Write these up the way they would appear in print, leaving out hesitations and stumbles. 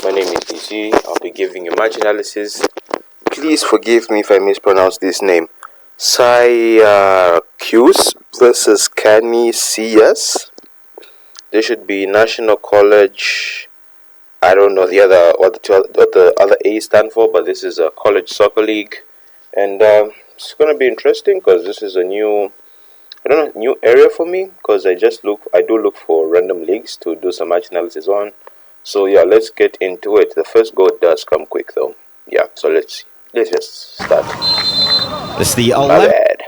My name is DC. I'll be giving you match analysis. Please forgive me if I mispronounce this name. Syracuse versus Canisius. This should be National College. I don't know what the other A stand for, but this is a college soccer league, and it's gonna be interesting because this is a new area for me because I do look for random leagues to do some match analysis on. So yeah, let's get into it. The first goal does come quick though. Yeah, so let's just start. It's the My bad.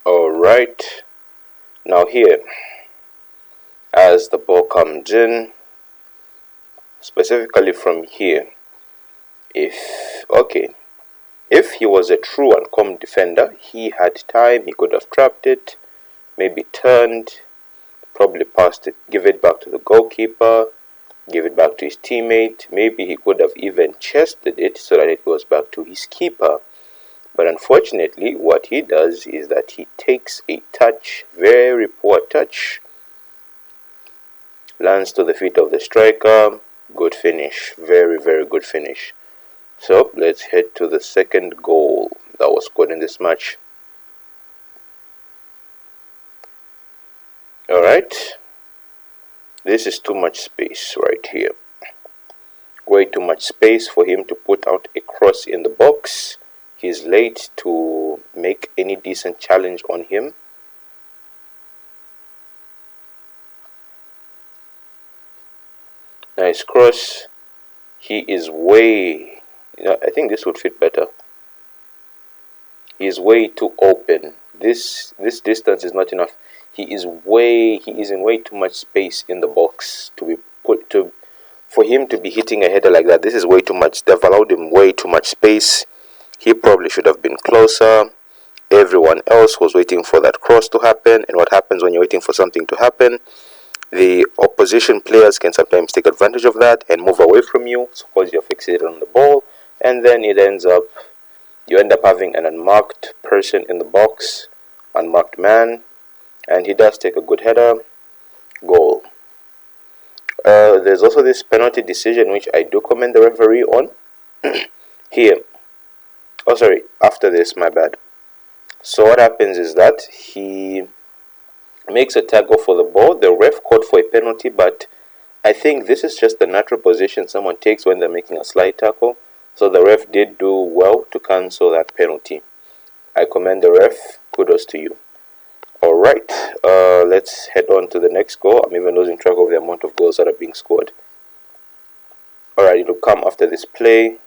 Alright. Now here, as the ball comes in, specifically from here, if he was a true and calm defender, he had time, he could have trapped it, maybe turned, probably passed it, give it back to the goalkeeper, give it back to his teammate. Maybe he could have even chested it so that it goes back to his keeper. But unfortunately, what he does is that he takes a touch, very poor touch, lands to the feet of the striker. Good finish, very, very good finish. So let's head to the second goal that was scored in this match. Alright, this is too much space right here. Way too much space for him to put out a cross in the box. He's late to make any decent challenge on him. Nice cross. He is way, I think this would fit better. He is way too open. This distance is not enough. He is in way too much space in the box for him to be hitting a header like that. This is way too much. They've allowed him way too much space. He probably should have been closer. Everyone else was waiting for that cross to happen. And what happens when you're waiting for something to happen? The opposition players can sometimes take advantage of that and move away from you because you're fixated on the ball. And then you end up having an unmarked person in the box, unmarked man. And he does take a good header. Goal. There's also this penalty decision which I do commend the referee on. Here. Oh, sorry. After this, my bad. So what happens is that he makes a tackle for the ball. The ref called for a penalty, but I think this is just the natural position someone takes when they're making a slide tackle. So the ref did do well to cancel that penalty. I commend the ref. Kudos to you. Alright, let's head on to the next goal. I'm even losing track of the amount of goals that are being scored. Alright, it will come after this play.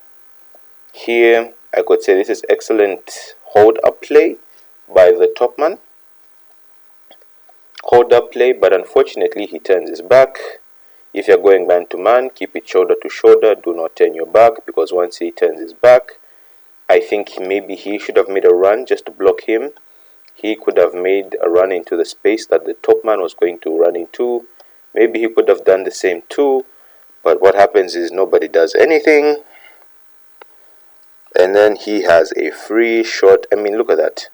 Here, I could say this is excellent hold-up play by the top man. Hold-up play, but unfortunately he turns his back. If you're going man-to-man, keep it shoulder to shoulder. Do not turn your back, because once he turns his back, I think maybe he should have made a run just to block him. He could have made a run into the space that the top man was going to run into. Maybe he could have done the same too. But what happens is nobody does anything. And then he has a free shot. I mean, look at that.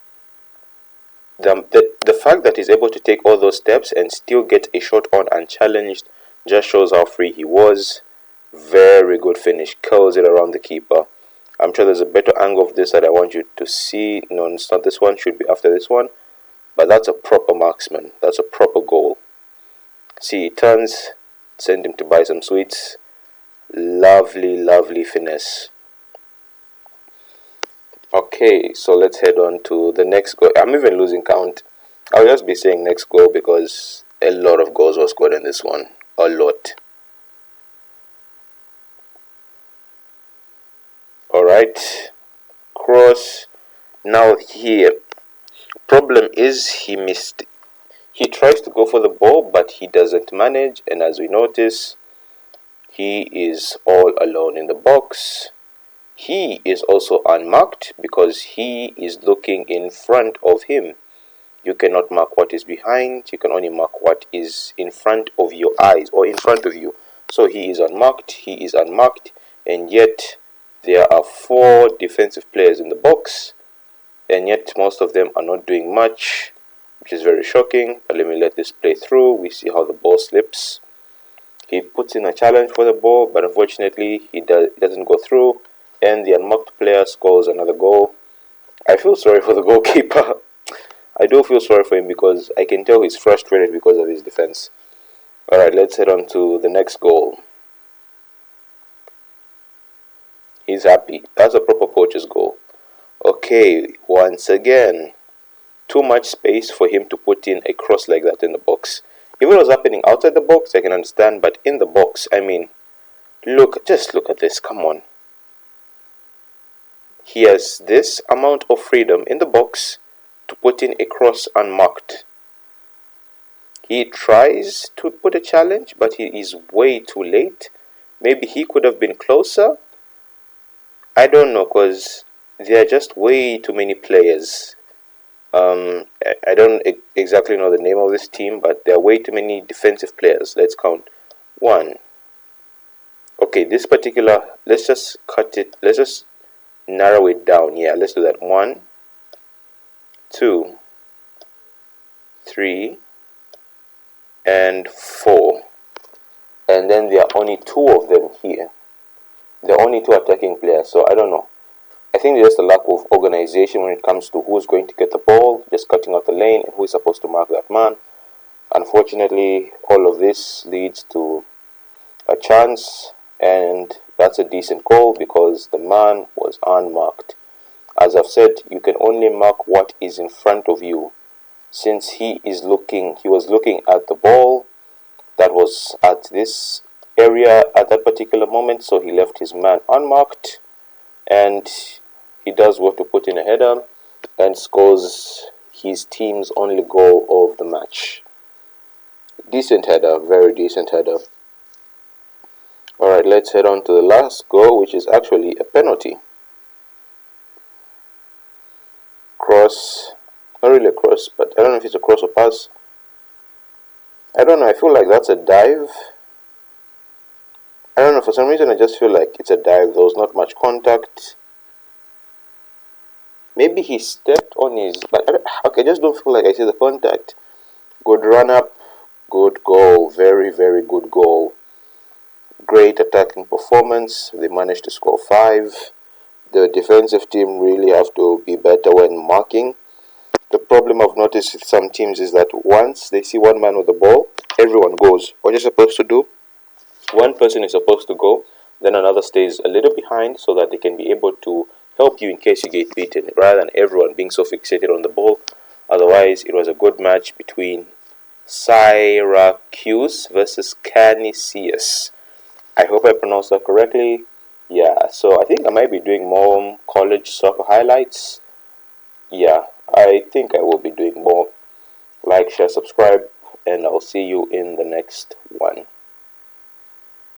The fact that he's able to take all those steps and still get a shot on unchallenged just shows how free he was. Very good finish. Curls it around the keeper. I'm sure there's a better angle of this that I want you to see. No, it's not this one. Should be after this one. But that's a proper marksman. That's a proper goal. See, he turns. Send him to buy some sweets. Lovely, lovely finesse. Okay, so let's head on to the next goal. I'm even losing count. I'll just be saying next goal because a lot of goals were scored in this one. A lot. Alright, cross. Now here, problem is he missed. He tries to go for the ball, but he doesn't manage. And as we notice, he is all alone in the box. He is also unmarked because he is looking in front of him. You cannot mark what is behind. You can only mark what is in front of your eyes or in front of you. So he is unmarked. He is unmarked. And yet there are 4 defensive players in the box, and yet most of them are not doing much, which is very shocking. But let me let this play through. We see how the ball slips. He puts in a challenge for the ball, but unfortunately it doesn't go through, and the unmarked player scores another goal. I feel sorry for the goalkeeper. I do feel sorry for him because I can tell he's frustrated because of his defense. Alright, let's head on to the next goal. He's happy. That's a proper coach's goal. Okay, once again, too much space for him to put in a cross like that in the box. If it was happening outside the box, I can understand, but in the box, I mean, just look at this, come on. He has this amount of freedom in the box to put in a cross unmarked. He tries to put a challenge, but he is way too late. Maybe he could have been closer. I don't know, because there are just way too many players. I don't exactly know the name of this team, but there are way too many defensive players. Let's count. 1. Okay, this particular, let's just cut it. Let's just narrow it down. Yeah, let's do that. 1, 2, 3, and 4. And then there are only 2 of them here. There are only 2 attacking players, so I don't know. I think there's just a lack of organization when it comes to who's going to get the ball, just cutting out the lane, and who is supposed to mark that man. Unfortunately, all of this leads to a chance, and that's a decent goal because the man was unmarked. As I've said, you can only mark what is in front of you. Since he was looking at the ball that was at this area at that particular moment, so he left his man unmarked, and he does what to put in a header and scores his team's only goal of the match. Decent header, very decent header. Alright, let's head on to the last goal, which is actually a penalty. Cross, not really a cross, but I don't know if it's a cross or pass. I don't know, I feel like that's a dive. I don't know, for some reason I just feel like it's a dive. There was not much contact. Maybe he stepped on his, but okay, I just don't feel like I see the contact. Good run up, good goal, very, very good goal. Great attacking performance. They managed to score 5. The defensive team really have to be better when marking. The problem I've noticed with some teams is that once they see one man with the ball, everyone goes. What you're supposed to do, one person is supposed to go, then another stays a little behind so that they can be able to help you in case you get beaten, rather than everyone being so fixated on the ball. Otherwise, it was a good match between Syracuse versus Canisius. I hope I pronounced that correctly. Yeah, so I think I might be doing more college soccer highlights. Yeah, I think I will be doing more. Like, share, subscribe, and I'll see you in the next one.